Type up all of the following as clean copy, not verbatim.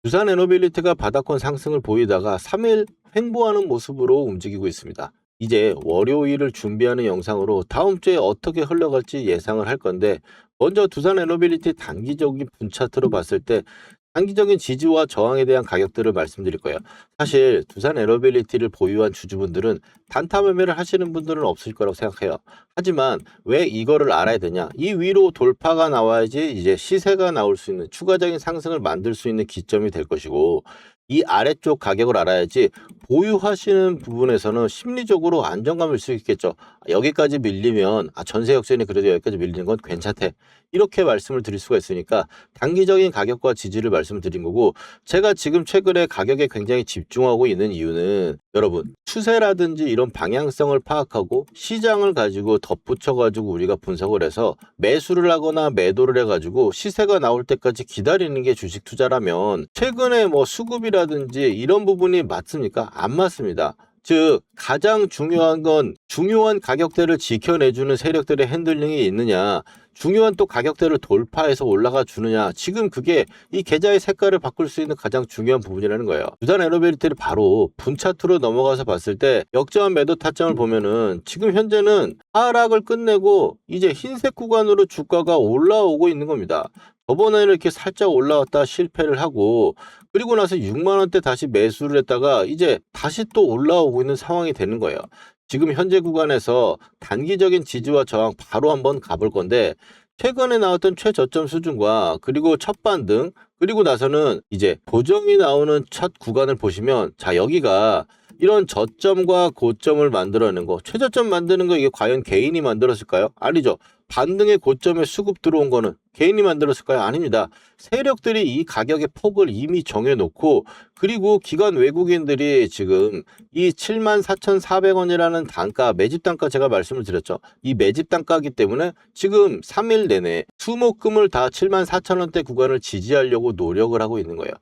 두산 에너빌리티가 바닥권 상승을 보이다가 3일 횡보하는 모습으로 움직이고 있습니다. 이제 월요일을 준비하는 영상으로 다음 주에 어떻게 흘러갈지 예상을 할 건데, 먼저 두산 에너빌리티 단기적인 분 차트로 봤을 때 단기적인 지지와 저항에 대한 가격들을 말씀드릴 거예요. 사실 두산 에너빌리티를 보유한 주주분들은 단타 매매를 하시는 분들은 없을 거라고 생각해요. 하지만 왜 이거를 알아야 되냐? 이 위로 돌파가 나와야지 이제 시세가 나올 수 있는 추가적인 상승을 만들 수 있는 기점이 될 것이고, 이 아래쪽 가격을 알아야지 보유하시는 부분에서는 심리적으로 안정감을 수 있겠죠. 여기까지 밀리면 전세 역전이 그래도 여기까지 밀리는 건 괜찮대. 이렇게 말씀을 드릴 수가 있으니까 단기적인 가격과 지지를 말씀드린 거고, 제가 지금 최근에 가격에 굉장히 집중하고 있는 이유는 여러분 추세라든지 이런 방향성을 파악하고 시장을 가지고 덧붙여 가지고 우리가 분석을 해서 매수를 하거나 매도를 해 가지고 시세가 나올 때까지 기다리는 게 주식 투자라면, 최근에 뭐 수급이라든지 이런 부분이 맞습니까? 안 맞습니다. 즉 가장 중요한 건 중요한 가격대를 지켜내주는 세력들의 핸들링이 있느냐, 중요한 또 가격대를 돌파해서 올라가 주느냐, 지금 그게 이 계좌의 색깔을 바꿀 수 있는 가장 중요한 부분이라는 거예요. 두산 에너빌리티를 바로 분차트로 넘어가서 봤을 때 역저항 매도 타점을 보면은 지금 현재는 하락을 끝내고 이제 흰색 구간으로 주가가 올라오고 있는 겁니다. 저번에는 이렇게 살짝 올라왔다 실패를 하고, 그리고 나서 6만 원대 다시 매수를 했다가 이제 다시 또 올라오고 있는 상황이 되는 거예요. 지금 현재 구간에서 단기적인 지지와 저항 바로 한번 가볼 건데, 최근에 나왔던 최저점 수준과 그리고 첫 반등, 그리고 나서는 이제 고정이 나오는 첫 구간을 보시면, 자 여기가 이런 저점과 고점을 만들어내는 거, 최저점 만드는 거 이게 과연 개인이 만들었을까요? 아니죠. 반등의 고점에 수급 들어온 거는 개인이 만들었을까요? 아닙니다. 세력들이 이 가격의 폭을 이미 정해놓고, 그리고 기관 외국인들이 지금 이 74,400원이라는 단가, 매집 단가 제가 말씀을 드렸죠. 이 매집 단가이기 때문에 지금 3일 내내 수목금을 다 74,000원대 구간을 지지하려고 노력을 하고 있는 거예요.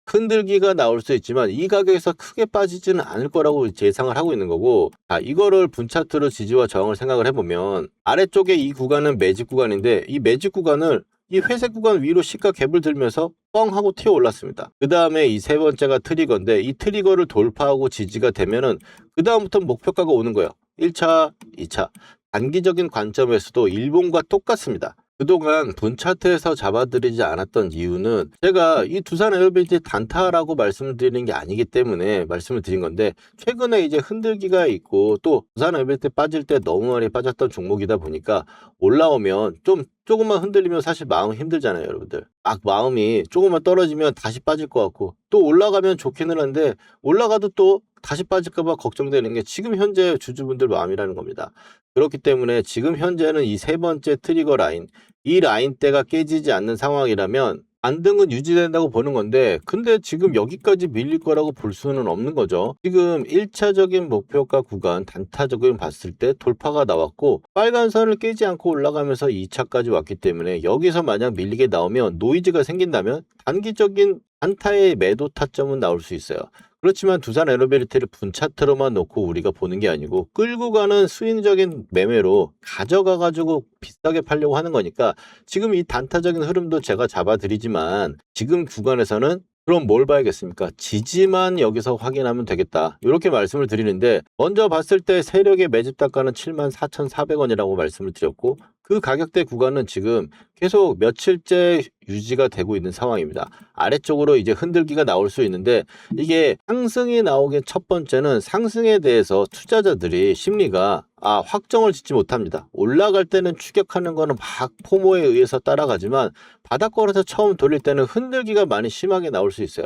흔들기가 나올 수 있지만 이 가격에서 크게 빠지지는 않을 거라고 예상을 하고 있는 거고, 이거를 분차트로 지지와 저항을 생각을 해보면 아래쪽에 이 구간은 매집 구간인데, 이 매집 구간을 이 회색 구간 위로 시가 갭을 들면서 뻥 하고 튀어 올랐습니다. 그 다음에 이 세 번째가 트리거인데, 이 트리거를 돌파하고 지지가 되면은 그 다음부터 목표가가 오는 거예요. 1차, 2차. 단기적인 관점에서도 일본과 똑같습니다. 그동안 분차트에서 잡아드리지 않았던 이유는 제가 이 두산 에너빌리티 단타라고 말씀드리는 게 아니기 때문에 말씀을 드린 건데, 최근에 이제 흔들기가 있고 또 두산 에너빌리티 빠질 때 너무 많이 빠졌던 종목이다 보니까 올라오면 조금만 흔들리면 사실 마음 힘들잖아요, 여러분들. 막 마음이 조금만 떨어지면 다시 빠질 것 같고, 또 올라가면 좋기는 한데 올라가도 또 다시 빠질까봐 걱정되는 게 지금 현재 주주분들 마음이라는 겁니다. 그렇기 때문에 지금 현재는 이 세 번째 트리거 라인, 이 라인대가 깨지지 않는 상황이라면 반등은 유지된다고 보는 건데, 근데 지금 여기까지 밀릴 거라고 볼 수는 없는 거죠. 지금 1차적인 목표가 구간 단타적으로 봤을 때 돌파가 나왔고, 빨간 선을 깨지 않고 올라가면서 2차까지 왔기 때문에 여기서 만약 밀리게 나오면 노이즈가 생긴다면 단기적인 단타의 매도 타점은 나올 수 있어요. 그렇지만 두산 에너빌리티를 분차트로만 놓고 우리가 보는 게 아니고 끌고 가는 수익적인 매매로 가져가 가지고 비싸게 팔려고 하는 거니까, 지금 이 단타적인 흐름도 제가 잡아드리지만 지금 구간에서는 그럼 뭘 봐야겠습니까? 지지만 여기서 확인하면 되겠다, 이렇게 말씀을 드리는데, 먼저 봤을 때 세력의 매집 단가는 74,400원이라고 말씀을 드렸고, 그 가격대 구간은 지금 계속 며칠째 유지가 되고 있는 상황입니다. 아래쪽으로 이제 흔들기가 나올 수 있는데, 이게 상승이 나오기 첫 번째는 상승에 대해서 투자자들이 심리가 확정을 짓지 못합니다. 올라갈 때는 추격하는 거는 막 포모에 의해서 따라가지만 바닥권에서 처음 돌릴 때는 흔들기가 많이 심하게 나올 수 있어요.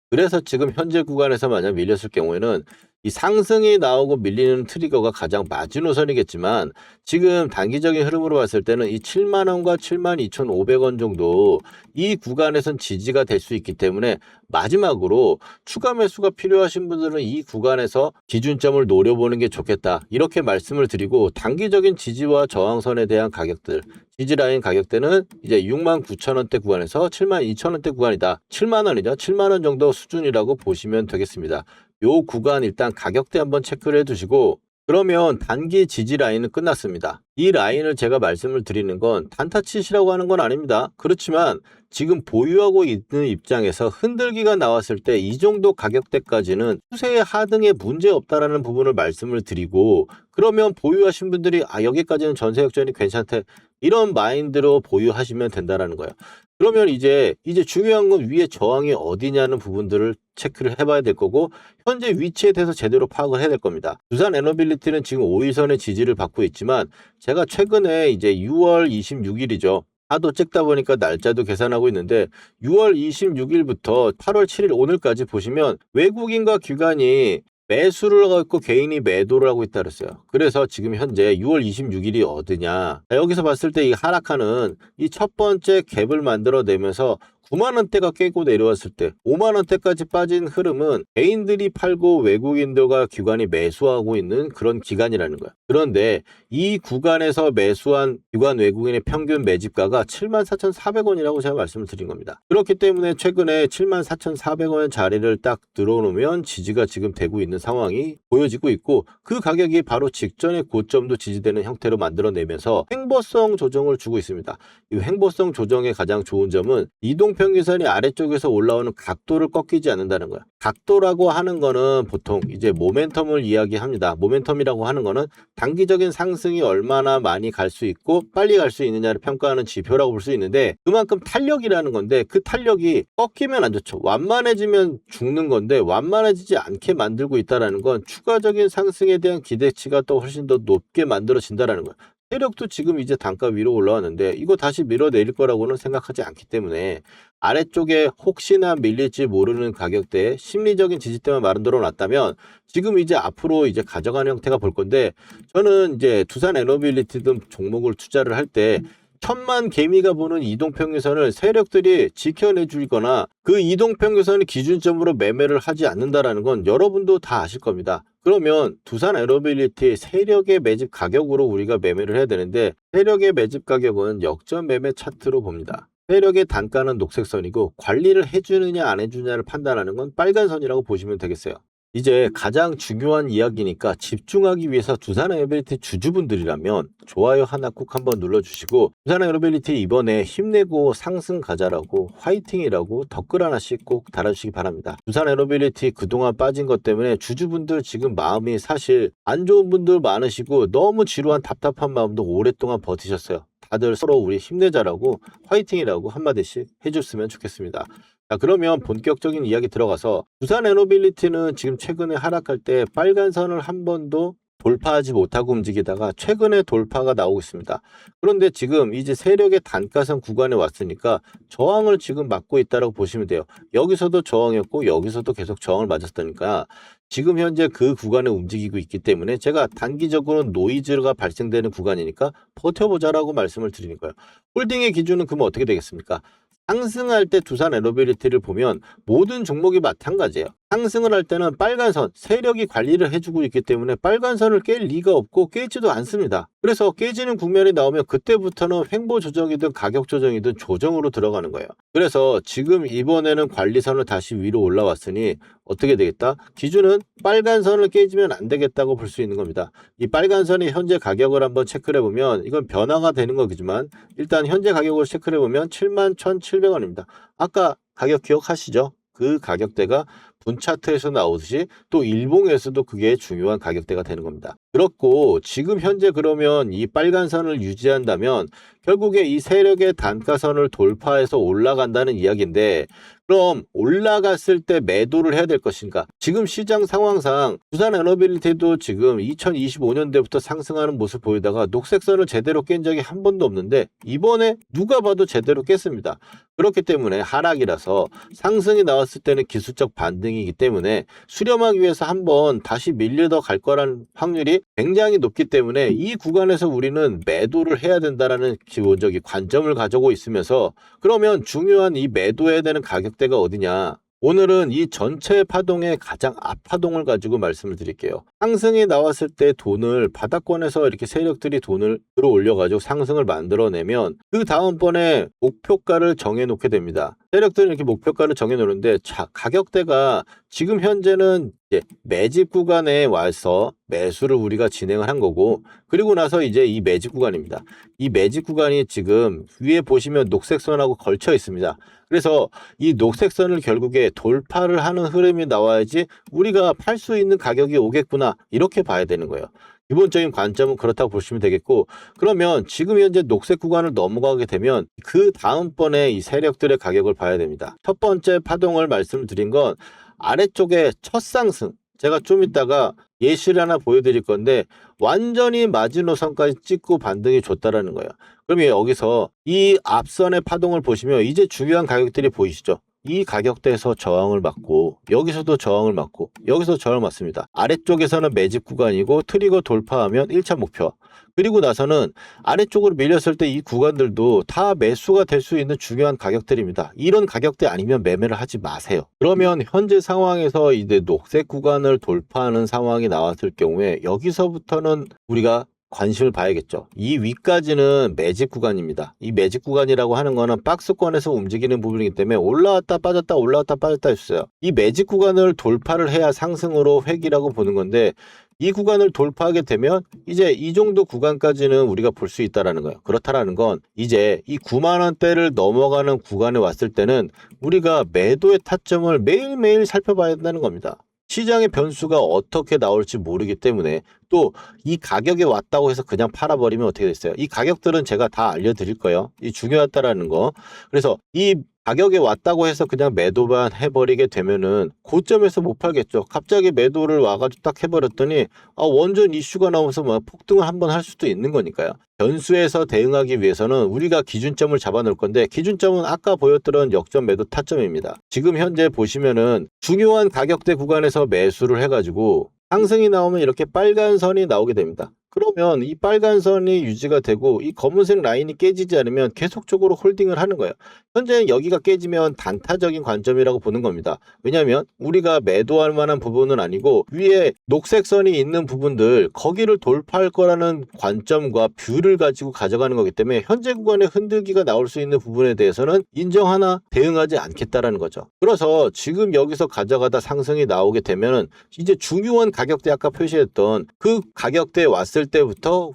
그래서 지금 현재 구간에서 만약 밀렸을 경우에는 이 상승이 나오고 밀리는 트리거가 가장 마지노선이겠지만, 지금 단기적인 흐름으로 봤을 때는 이 7만 원과 72,500원 정도 이 구간에선 지지가 될 수 있기 때문에, 마지막으로 추가 매수가 필요하신 분들은 이 구간에서 기준점을 노려보는 게 좋겠다, 이렇게 말씀을 드리고, 단기적인 지지와 저항선에 대한 가격들, 지지라인 가격대는 이제 69,000원대 구간에서 72,000원대 구간이다. 7만 원이죠. 7만 원 정도 수준이라고 보시면 되겠습니다. 요 구간 일단 가격대 한번 체크를 해두시고, 그러면 단기 지지 라인은 끝났습니다. 이 라인을 제가 말씀을 드리는 건 단타 치시라고 하는 건 아닙니다. 그렇지만 지금 보유하고 있는 입장에서 흔들기가 나왔을 때 이 정도 가격대까지는 추세의 하등에 문제 없다라는 부분을 말씀을 드리고, 그러면 보유하신 분들이 여기까지는 전세 역전이 괜찮대, 이런 마인드로 보유하시면 된다라는 거예요. 그러면 이제 중요한 건 위에 저항이 어디냐는 부분들을 체크를 해봐야 될 거고, 현재 위치에 대해서 제대로 파악을 해야 될 겁니다. 두산 에너빌리티는 지금 5일선의 지지를 받고 있지만, 제가 최근에 이제 6월 26일이죠. 하도 찍다 보니까 날짜도 계산하고 있는데 6월 26일부터 8월 7일 오늘까지 보시면 외국인과 기관이 매수를 하고 있고 개인이 매도를 하고 있다 그랬어요. 그래서 지금 현재 6월 26일이 어디냐. 여기서 봤을 때 이 하락하는 이 첫 번째 갭을 만들어내면서 9만 원대가 깨고 내려왔을 때 5만 원대까지 빠진 흐름은 개인들이 팔고 외국인들과 기관이 매수하고 있는 그런 기간이라는 거예요. 그런데 이 구간에서 매수한 기관 외국인의 평균 매집가가 74,400원이라고 제가 말씀을 드린 겁니다. 그렇기 때문에 최근에 74,400원 자리를 딱 들어놓으면 지지가 지금 되고 있는 상황이 보여지고 있고, 그 가격이 바로 직전의 고점도 지지되는 형태로 만들어내면서 횡보성 조정을 주고 있습니다. 이 횡보성 조정의 가장 좋은 점은 이동평균선이 아래쪽에서 올라오는 각도를 꺾이지 않는다는 거예요. 각도라고 하는 거는 보통 이제 모멘텀을 이야기합니다. 모멘텀이라고 하는 거는 단기적인 상승이 얼마나 많이 갈 수 있고 빨리 갈 수 있느냐를 평가하는 지표라고 볼 수 있는데, 그만큼 탄력이라는 건데 그 탄력이 꺾이면 안 좋죠. 완만해지면 죽는 건데 완만해지지 않게 만들고 있다는 건 추가적인 상승에 대한 기대치가 또 훨씬 더 높게 만들어진다는 거예요. 세력도 지금 이제 단가 위로 올라왔는데 이거 다시 밀어내릴 거라고는 생각하지 않기 때문에 아래쪽에 혹시나 밀릴지 모르는 가격대에 심리적인 지지대만 만들어 놨다면 지금 이제 앞으로 이제 가져가는 형태가 볼 건데, 저는 이제 두산 에너빌리티 등 종목을 투자를 할 때 1,000만 개미가 보는 이동평균선을 세력들이 지켜내 주거나 그 이동평균선을 기준점으로 매매를 하지 않는다라는 건 여러분도 다 아실 겁니다. 그러면 두산 에너빌리티 세력의 매집 가격으로 우리가 매매를 해야 되는데, 세력의 매집 가격은 역전 매매 차트로 봅니다. 세력의 단가는 녹색선이고 관리를 해주느냐 안 해주느냐를 판단하는 건 빨간선이라고 보시면 되겠어요. 이제 가장 중요한 이야기니까 집중하기 위해서 두산 에너빌리티 주주분들이라면 좋아요 하나 꼭 한번 눌러주시고, 두산 에너빌리티 이번에 힘내고 상승 가자라고 화이팅이라고 댓글 하나씩 꼭 달아주시기 바랍니다. 두산 에너빌리티 그동안 빠진 것 때문에 주주분들 지금 마음이 사실 안 좋은 분들 많으시고 너무 지루한 답답한 마음도 오랫동안 버티셨어요. 다들 서로 우리 힘내자라고 화이팅이라고 한마디씩 해줬으면 좋겠습니다. 자, 그러면 본격적인 이야기 들어가서, 두산 에너빌리티는 지금 최근에 하락할 때 빨간 선을 한 번도 돌파하지 못하고 움직이다가 최근에 돌파가 나오고 있습니다. 그런데 지금 이제 세력의 단가선 구간에 왔으니까 저항을 지금 맞고 있다고 보시면 돼요. 여기서도 저항이었고 여기서도 계속 저항을 맞았다니까 지금 현재 그 구간에 움직이고 있기 때문에 제가 단기적으로 노이즈가 발생되는 구간이니까 버텨보자라고 말씀을 드리는 거예요. 홀딩의 기준은 그러면 어떻게 되겠습니까? 상승할 때 두산 에너빌리티를 보면 모든 종목이 마찬가지예요. 상승을 할 때는 빨간선, 세력이 관리를 해주고 있기 때문에 빨간선을 깰 리가 없고 깨지도 않습니다. 그래서 깨지는 국면이 나오면 그때부터는 횡보 조정이든 가격 조정이든 조정으로 들어가는 거예요. 그래서 지금 이번에는 관리선을 다시 위로 올라왔으니 어떻게 되겠다? 기준은 빨간선을 깨지면 안 되겠다고 볼 수 있는 겁니다. 이 빨간선이 현재 가격을 한번 체크를 해보면 이건 변화가 되는 거지만 일단 현재 가격을 체크를 해보면 71,700원입니다. 아까 가격 기억하시죠? 그 가격대가 분차트에서 나오듯이 또 일봉에서도 그게 중요한 가격대가 되는 겁니다. 그렇고 지금 현재 그러면 이 빨간 선을 유지한다면 결국에 이 세력의 단가선을 돌파해서 올라간다는 이야기인데, 그럼 올라갔을 때 매도를 해야 될 것인가? 지금 시장 상황상 두산 에너빌리티도 지금 2025년대부터 상승하는 모습 보이다가 녹색선을 제대로 깬 적이 한 번도 없는데 이번에 누가 봐도 제대로 깼습니다. 그렇기 때문에 하락이라서 상승이 나왔을 때는 기술적 반등이기 때문에 수렴하기 위해서 한번 다시 밀려더 갈 거라는 확률이 굉장히 높기 때문에 이 구간에서 우리는 매도를 해야 된다라는 기본적인 관점을 가지고 있으면서, 그러면 중요한 이 매도해야 되는 가격대가 어디냐? 오늘은 이 전체 파동의 가장 앞파동을 가지고 말씀을 드릴게요. 상승이 나왔을 때 돈을 바닥권에서 이렇게 세력들이 돈을 들어올려 가지고 상승을 만들어내면 그 다음번에 목표가를 정해 놓게 됩니다. 세력들은 이렇게 목표가를 정해 놓는데 가격대가 지금 현재는 이제 매집 구간에 와서 매수를 우리가 진행을 한 거고, 그리고 나서 이제 이 매집 구간입니다. 이 매집 구간이 지금 위에 보시면 녹색 선하고 걸쳐 있습니다. 그래서 이 녹색 선을 결국에 돌파를 하는 흐름이 나와야지 우리가 팔 수 있는 가격이 오겠구나, 이렇게 봐야 되는 거예요. 기본적인 관점은 그렇다고 보시면 되겠고, 그러면 지금 현재 녹색 구간을 넘어가게 되면 그 다음번에 이 세력들의 가격을 봐야 됩니다. 첫 번째 파동을 말씀을 드린 건 아래쪽에 첫 상승, 제가 좀 이따가 예시를 하나 보여드릴 건데 완전히 마지노선까지 찍고 반등이 줬다라는 거예요. 그러면 여기서 이 앞선의 파동을 보시면 이제 중요한 가격들이 보이시죠? 이 가격대에서 저항을 맞고, 여기서도 저항을 맞고, 여기서 저항을 맞습니다. 아래쪽에서는 매집 구간이고 트리거 돌파하면 1차 목표, 그리고 나서는 아래쪽으로 밀렸을 때 이 구간들도 다 매수가 될 수 있는 중요한 가격들입니다. 이런 가격대 아니면 매매를 하지 마세요. 그러면 현재 상황에서 이제 녹색 구간을 돌파하는 상황이 나왔을 경우에 여기서부터는 우리가 관심을 봐야겠죠. 이 위까지는 매집 구간입니다. 이 매집 구간이라고 하는 거는 박스권에서 움직이는 부분이기 때문에 올라왔다 빠졌다 올라왔다 빠졌다 했어요. 이 매집 구간을 돌파를 해야 상승으로 획이라고 보는 건데, 이 구간을 돌파하게 되면 이제 이 정도 구간까지는 우리가 볼 수 있다라는 거예요. 그렇다라는 건 이제 이 9만 원대를 넘어가는 구간에 왔을 때는 우리가 매도의 타점을 매일매일 살펴봐야 된다는 겁니다. 시장의 변수가 어떻게 나올지 모르기 때문에, 또 이 가격에 왔다고 해서 그냥 팔아버리면 어떻게 됐어요? 이 가격들은 제가 다 알려드릴 거예요. 이 중요하다라는 거. 그래서 이 가격에 왔다고 해서 그냥 매도만 해버리게 되면은 고점에서 못 팔겠죠. 갑자기 매도를 와가지고 딱 해버렸더니 원전 이슈가 나오면서 뭐 폭등을 한번 할 수도 있는 거니까요. 변수에서 대응하기 위해서는 우리가 기준점을 잡아놓을 건데, 기준점은 아까 보였던 역전 매도 타점입니다. 지금 현재 보시면은 중요한 가격대 구간에서 매수를 해가지고 상승이 나오면 이렇게 빨간 선이 나오게 됩니다. 그러면 이 빨간 선이 유지가 되고 이 검은색 라인이 깨지지 않으면 계속적으로 홀딩을 하는 거예요. 현재 여기가 깨지면 단타적인 관점이라고 보는 겁니다. 왜냐하면 우리가 매도할 만한 부분은 아니고 위에 녹색 선이 있는 부분들, 거기를 돌파할 거라는 관점과 뷰를 가지고 가져가는 거기 때문에 현재 구간에 흔들기가 나올 수 있는 부분에 대해서는 인정하나 대응하지 않겠다라는 거죠. 그래서 지금 여기서 가져가다 상승이 나오게 되면은 이제 중요한 가격대, 아까 표시했던 그 가격대에 왔을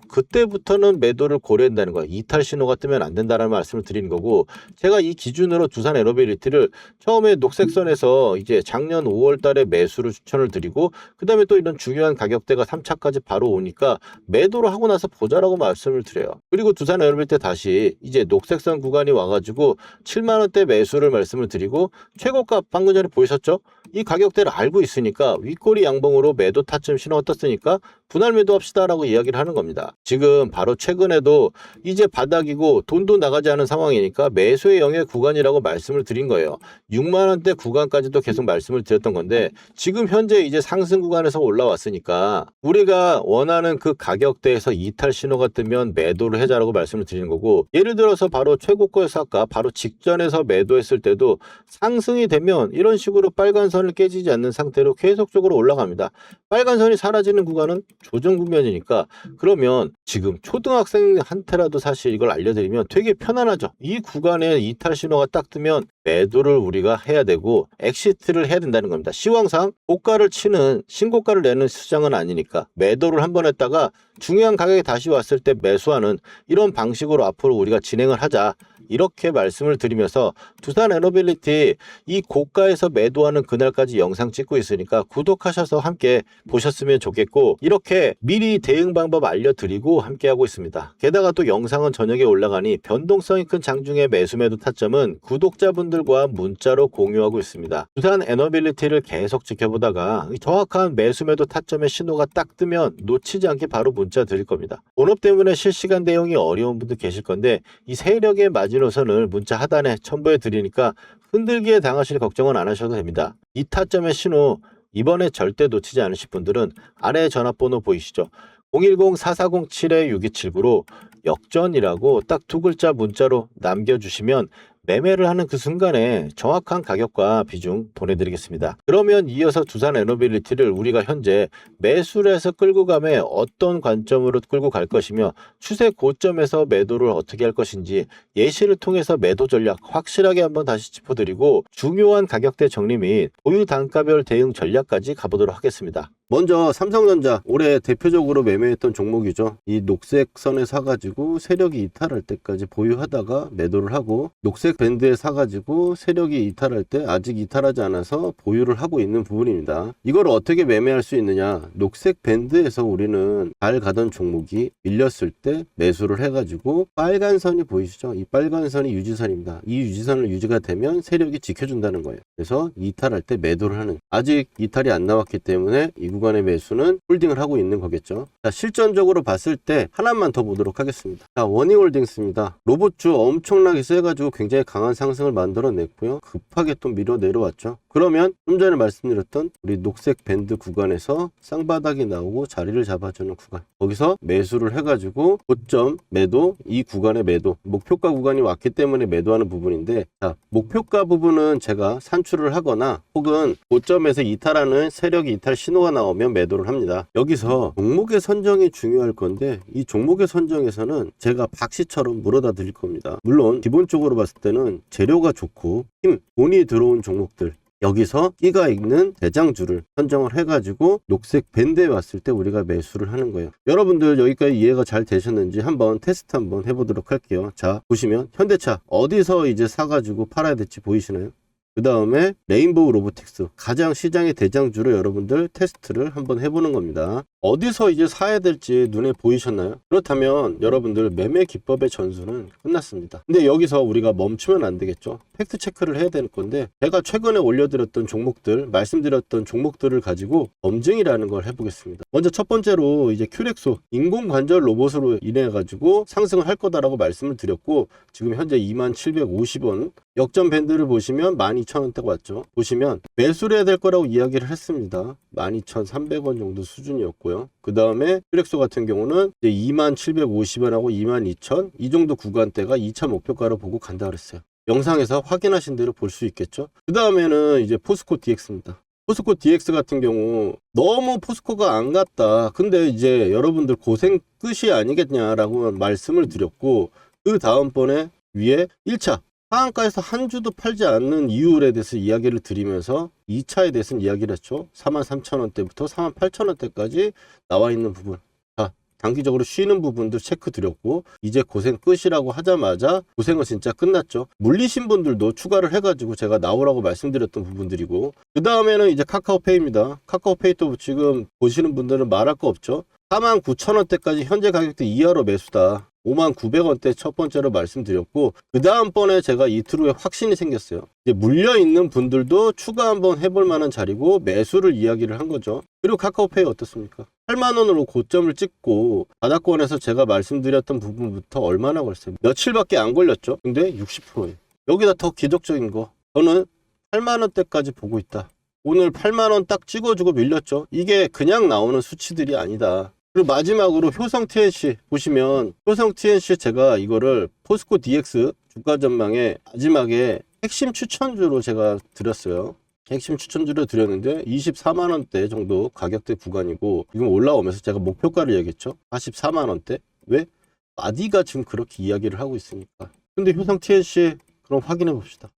그때부터는 매도를 고려한다는 거예요. 이탈 신호가 뜨면 안 된다는 말씀을 드리는 거고, 제가 이 기준으로 두산 에너빌리티를 처음에 녹색선에서 이제 작년 5월 달에 매수를 추천을 드리고, 그 다음에 또 이런 중요한 가격대가 3차까지 바로 오니까 매도를 하고 나서 보자라고 말씀을 드려요. 그리고 두산 에너빌리티 다시 이제 녹색선 구간이 와가지고 7만원대 매수를 말씀을 드리고, 최고가 방금 전에 보이셨죠? 이 가격대를 알고 있으니까 윗꼬리 양봉으로 매도 타점 신호가 떴으니까 분할 매도합시다라고 이야기를 하는 겁니다. 지금 바로 최근에도 이제 바닥이고 돈도 나가지 않은 상황이니까 매수의 영역 구간이라고 말씀을 드린 거예요. 6만 원대 구간까지도 계속 말씀을 드렸던 건데, 지금 현재 이제 상승 구간에서 올라왔으니까 우리가 원하는 그 가격대에서 이탈 신호가 뜨면 매도를 해자라고 말씀을 드리는 거고, 예를 들어서 바로 최고가에서 아까 바로 직전에서 매도했을 때도 상승이 되면 이런 식으로 빨간 선을 깨지지 않는 상태로 계속적으로 올라갑니다. 빨간 선이 사라지는 구간은 조정 국면이니까, 그러면 지금 초등학생한테라도 사실 이걸 알려드리면 되게 편안하죠. 이 구간에 이탈 신호가 딱 뜨면 매도를 우리가 해야 되고 엑시트를 해야 된다는 겁니다. 시황상 고가를 치는 신고가를 내는 시장은 아니니까 매도를 한번 했다가 중요한 가격에 다시 왔을 때 매수하는 이런 방식으로 앞으로 우리가 진행을 하자, 이렇게 말씀을 드리면서 두산 에너빌리티 이 고가에서 매도하는 그날까지 영상 찍고 있으니까 구독하셔서 함께 보셨으면 좋겠고, 이렇게 미리 대응 방법 알려드리고 함께하고 있습니다. 게다가 또 영상은 저녁에 올라가니 변동성이 큰 장중의 매수 매도 타점은 구독자분들과 문자로 공유하고 있습니다. 두산 에너빌리티를 계속 지켜보다가 정확한 매수 매도 타점의 신호가 딱 뜨면 놓치지 않게 바로 문자 드릴 겁니다. 본업 때문에 실시간 대응이 어려운 분들 계실 건데, 이 세력의 마지노선을 문자 하단에 첨부해 드리니까 흔들기에 당하실 걱정은 안 하셔도 됩니다. 이 타점의 신호 이번에 절대 놓치지 않으실 분들은 아래 전화번호 보이시죠? 010-4407-6279로 역전이라고 딱 두 글자 문자로 남겨주시면 매매를 하는 그 순간에 정확한 가격과 비중 보내드리겠습니다. 그러면 이어서 두산 에너빌리티를 우리가 현재 매수를 해서 끌고 가면 어떤 관점으로 끌고 갈 것이며 추세 고점에서 매도를 어떻게 할 것인지 예시를 통해서 매도 전략 확실하게 한번 다시 짚어드리고 중요한 가격대 정리 및 보유 단가별 대응 전략까지 가보도록 하겠습니다. 먼저 삼성전자 올해 대표적으로 매매했던 종목이죠. 이 녹색 선에 사가지고 세력이 이탈할 때까지 보유하다가 매도를 하고 녹색 밴드에 사가지고 세력이 이탈할 때 아직 이탈하지 않아서 보유를 하고 있는 부분입니다. 이걸 어떻게 매매할 수 있느냐, 녹색 밴드에서 우리는 잘 가던 종목이 밀렸을 때 매수를 해가지고 빨간 선이 보이시죠? 이 빨간 선이 유지선입니다. 이 유지선을 유지가 되면 세력이 지켜준다는 거예요. 그래서 이탈할 때 매도를 하는, 아직 이탈이 안 나왔기 때문에 이 구간의 매수는 홀딩을 하고 있는 거겠죠. 자, 실전적으로 봤을 때 하나만 더 보도록 하겠습니다. 자, 원희홀딩스입니다. 로봇주 엄청나게 세가지고 굉장히 강한 상승을 만들어냈고요. 급하게 또 밀어 내려왔죠. 그러면 좀 전에 말씀드렸던 우리 녹색 밴드 구간에서 쌍바닥이 나오고 자리를 잡아주는 구간, 거기서 매수를 해가지고 고점 매도, 이 구간의 매도, 목표가 구간이 왔기 때문에 매도하는 부분인데, 자, 목표가 부분은 제가 산출을 하거나 혹은 고점에서 이탈하는 세력이 이탈 신호가 나오면 매도를 합니다. 여기서 종목의 선정이 중요할 건데, 이 종목의 선정에서는 제가 박씨처럼 물어다 드릴 겁니다. 물론 기본적으로 봤을 때는 재료가 좋고 힘, 돈이 들어온 종목들, 여기서 끼가 있는 대장주를 선정을 해가지고 녹색 밴드에 왔을 때 우리가 매수를 하는 거예요. 여러분들 여기까지 이해가 잘 되셨는지 한번 테스트 한번 해보도록 할게요. 자, 보시면 현대차 어디서 이제 사가지고 팔아야 될지 보이시나요? 그 다음에 레인보우 로보틱스, 가장 시장의 대장주로 여러분들 테스트를 한번 해보는 겁니다. 어디서 이제 사야 될지 눈에 보이셨나요? 그렇다면 여러분들 매매 기법의 전수는 끝났습니다. 근데 여기서 우리가 멈추면 안 되겠죠. 팩트 체크를 해야 될 건데, 제가 최근에 올려드렸던 종목들, 말씀드렸던 종목들을 가지고 검증이라는 걸 해보겠습니다. 먼저 첫 번째로 이제 큐렉소 인공관절 로봇으로 인해 가지고 상승을 할 거다라고 말씀을 드렸고, 지금 현재 2750원 역전 밴드를 보시면 12,000원대가 왔죠. 보시면 매수를 해야 될 거라고 이야기를 했습니다. 12,300원 정도 수준이었고요. 그 다음에 큐렉소 같은 경우는 이제 2750원하고 22,000, 이 정도 구간대가 2차 목표가로 보고 간다 그랬어요. 영상에서 확인하신 대로 볼 수 있겠죠. 그 다음에는 이제 포스코 DX입니다. 포스코 DX 같은 경우 너무 포스코가 안 갔다, 근데 이제 여러분들 고생 끝이 아니겠냐라고 말씀을 드렸고, 그 다음번에 위에 1차 하한가에서 한 주도 팔지 않는 이유에 대해서 이야기를 드리면서 2차에 대해서는 이야기를 했죠. 43,000원대부터 48,000원대까지 나와 있는 부분, 자, 단기적으로 쉬는 부분도 체크 드렸고, 이제 고생 끝이라고 하자마자 고생은 진짜 끝났죠. 물리신 분들도 추가를 해가지고 제가 나오라고 말씀드렸던 부분들이고, 그 다음에는 이제 카카오페이입니다. 카카오페이도 지금 보시는 분들은 말할 거 없죠. 49,000원대까지 현재 가격대 이하로 매수다. 59,000원대 첫 번째로 말씀드렸고, 그 다음번에 제가 이틀 후에 확신이 생겼어요. 이제 물려있는 분들도 추가 한번 해볼 만한 자리고 매수를 이야기를 한 거죠. 그리고 카카오페이 어떻습니까? 8만원으로 고점을 찍고 바닥권에서 제가 말씀드렸던 부분부터 얼마나 걸렸어요? 며칠밖에 안 걸렸죠. 근데 60%예요. 여기다 더 기적적인 거, 저는 8만원대까지 보고 있다. 오늘 8만원 딱 찍어주고 밀렸죠. 이게 그냥 나오는 수치들이 아니다. 그리고 마지막으로 효성 TNC 보시면, 효성 TNC 제가 이거를 포스코 DX 주가 전망에 마지막에 핵심 추천주로 제가 드렸어요. 핵심 추천주로 드렸는데 24만원대 정도 가격대 구간이고, 지금 올라오면서 제가 목표가를 얘기했죠. 44만원대. 왜? 마디가 지금 그렇게 이야기를 하고 있으니까. 근데 효성 TNC 그럼 확인해 봅시다.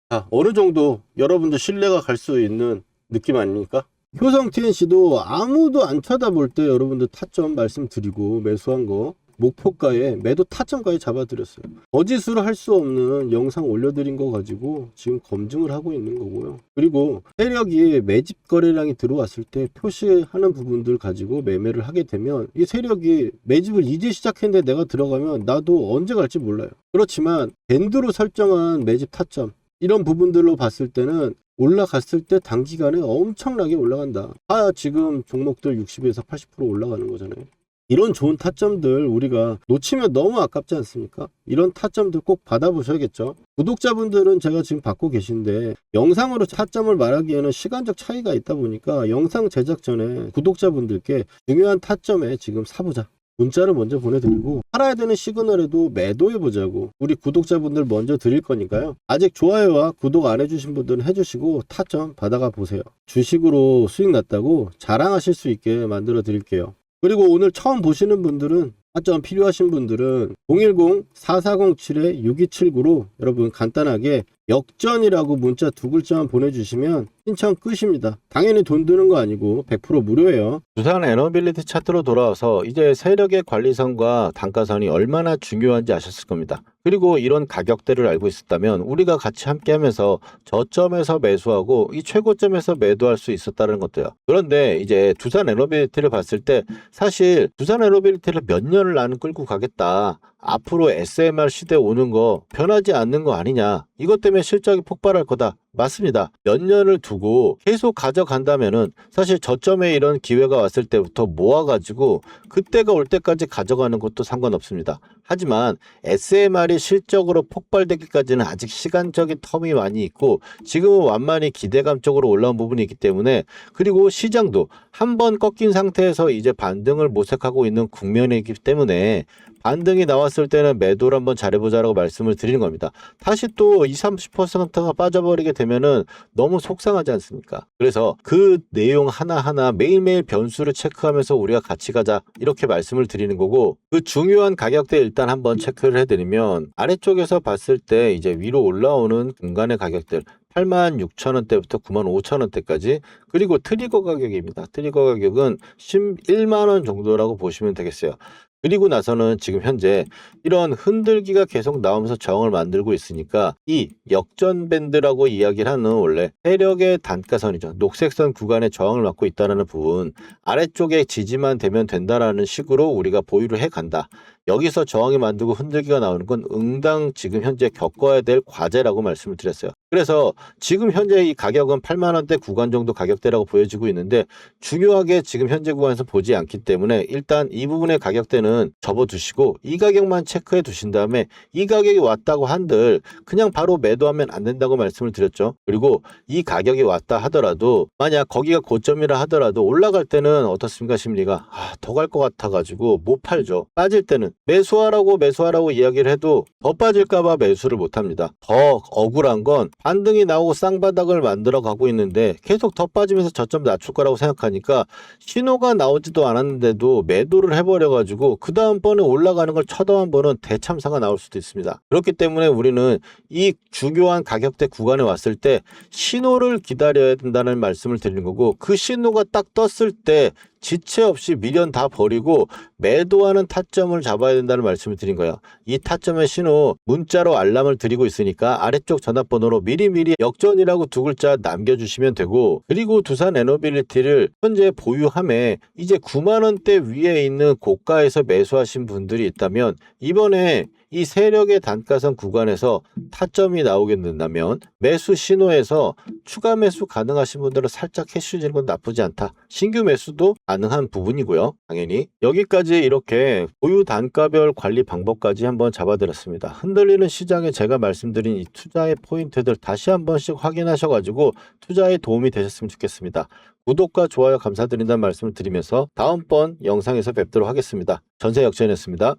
자, 어느 정도 여러분들 신뢰가 갈 수 있는 느낌 아닙니까? 효성 TNC도 아무도 안 쳐다볼 때 여러분들 타점 말씀드리고 매수한 거 목표가에 매도 타점까지 잡아드렸어요. 거짓으로 할 수 없는 영상 올려드린 거 가지고 지금 검증을 하고 있는 거고요. 그리고 세력이 매집 거래량이 들어왔을 때 표시하는 부분들 가지고 매매를 하게 되면, 이 세력이 매집을 이제 시작했는데 내가 들어가면 나도 언제 갈지 몰라요. 그렇지만 밴드로 설정한 매집 타점, 이런 부분들로 봤을 때는 올라갔을 때 단기간에 엄청나게 올라간다. 지금 종목들 60에서 80% 올라가는 거잖아요. 이런 좋은 타점들 우리가 놓치면 너무 아깝지 않습니까? 이런 타점들 꼭 받아보셔야겠죠. 구독자분들은 제가 지금 받고 계신데, 영상으로 타점을 말하기에는 시간적 차이가 있다 보니까 영상 제작 전에 구독자분들께 중요한 타점에 지금 사보자, 문자를 먼저 보내드리고 팔아야 되는 시그널에도 매도해보자고 우리 구독자분들 먼저 드릴 거니까요. 아직 좋아요와 구독 안 해주신 분들은 해주시고 타점 받아가 보세요. 주식으로 수익 났다고 자랑하실 수 있게 만들어 드릴게요. 그리고 오늘 처음 보시는 분들은 타점 필요하신 분들은 010-4407-6279로 여러분 간단하게 역전이라고 문자 2글자만 보내주시면 신청 끝입니다. 당연히 돈 드는 거 아니고 100% 무료예요. 두산 에너빌리티 차트로 돌아와서 이제 세력의 관리선과 단가선이 얼마나 중요한지 아셨을 겁니다. 그리고 이런 가격대를 알고 있었다면 우리가 같이 함께 하면서 저점에서 매수하고 이 최고점에서 매도할 수 있었다는 것도요. 그런데 이제 두산 에너빌리티를 봤을 때 사실 두산 에너빌리티를 몇 년을 나는 끌고 가겠다. 앞으로 SMR 시대 오는 거 변하지 않는 거 아니냐. 이것 때문에 실적이 폭발할 거다. 맞습니다. 몇 년을 두고 계속 가져간다면은 사실 저점에 이런 기회가 왔을 때부터 모아가지고 그때가 올 때까지 가져가는 것도 상관없습니다. 하지만 SMR이 실적으로 폭발되기까지는 아직 시간적인 텀이 많이 있고 지금은 완만히 기대감 쪽으로 올라온 부분이 있기 때문에 그리고 시장도 한 번 꺾인 상태에서 이제 반등을 모색하고 있는 국면이기 때문에 반등이 나왔을 때는 매도를 한번 잘해보자라고 말씀을 드리는 겁니다. 다시 또 20-30%가 빠져버리게 되면은 너무 속상하지 않습니까? 그래서 그 내용 하나하나 매일매일 변수를 체크하면서 우리가 같이 가자 이렇게 말씀을 드리는 거고 그 중요한 가격대 일단 한번 체크를 해드리면 아래쪽에서 봤을 때 이제 위로 올라오는 공간의 가격들 86,000원대부터 95,000원대까지 그리고 트리거 가격입니다. 트리거 가격은 11만원 정도라고 보시면 되겠어요. 그리고 나서는 지금 현재 이런 흔들기가 계속 나오면서 저항을 만들고 있으니까 이 역전 밴드라고 이야기를 하는 원래 세력의 단가선이죠. 녹색선 구간에 저항을 맡고 있다는 부분 아래쪽에 지지만 되면 된다라는 식으로 우리가 보유를 해간다. 여기서 저항이 만들고 흔들기가 나오는 건 응당 지금 현재 겪어야 될 과제라고 말씀을 드렸어요. 그래서 지금 현재 이 가격은 8만원대 구간 정도 가격대라고 보여지고 있는데 중요하게 지금 현재 구간에서 보지 않기 때문에 일단 이 부분의 가격대는 접어두시고 이 가격만 체크해 두신 다음에 이 가격이 왔다고 한들 그냥 바로 매도하면 안 된다고 말씀을 드렸죠. 그리고 이 가격이 왔다 하더라도 만약 거기가 고점이라 하더라도 올라갈 때는 어떻습니까 심리가 더 갈 것 같아가지고 못 팔죠. 빠질 때는 매수하라고 이야기를 해도 더 빠질까봐 매수를 못합니다. 더 억울한 건 반등이 나오고 쌍바닥을 만들어 가고 있는데 계속 더 빠지면서 저점 낮출 거라고 생각하니까 신호가 나오지도 않았는데도 매도를 해버려가지고 그 다음번에 올라가는 걸 쳐다만 보는 대참사가 나올 수도 있습니다. 그렇기 때문에 우리는 이 중요한 가격대 구간에 왔을 때 신호를 기다려야 된다는 말씀을 드리는 거고 그 신호가 딱 떴을 때 지체 없이 미련 다 버리고 매도하는 타점을 잡아야 된다는 말씀을 드린 거예요. 이 타점의 신호 문자로 알람을 드리고 있으니까 아래쪽 전화번호로 미리미리 역전이라고 2글자 남겨주시면 되고 그리고 두산 에너빌리티를 현재 보유함에 이제 9만원대 위에 있는 고가에서 매수하신 분들이 있다면 이번에 이 세력의 단가선 구간에서 타점이 나오게 된다면 매수 신호에서 추가 매수 가능하신 분들은 살짝 캐시 주는 건 나쁘지 않다. 신규 매수도 가능한 부분이고요. 당연히 여기까지 이렇게 보유 단가별 관리 방법까지 한번 잡아드렸습니다. 흔들리는 시장에 제가 말씀드린 이 투자의 포인트들 다시 한 번씩 확인하셔가지고 투자에 도움이 되셨으면 좋겠습니다. 구독과 좋아요 감사드린다는 말씀을 드리면서 다음번 영상에서 뵙도록 하겠습니다. 전세역전이었습니다.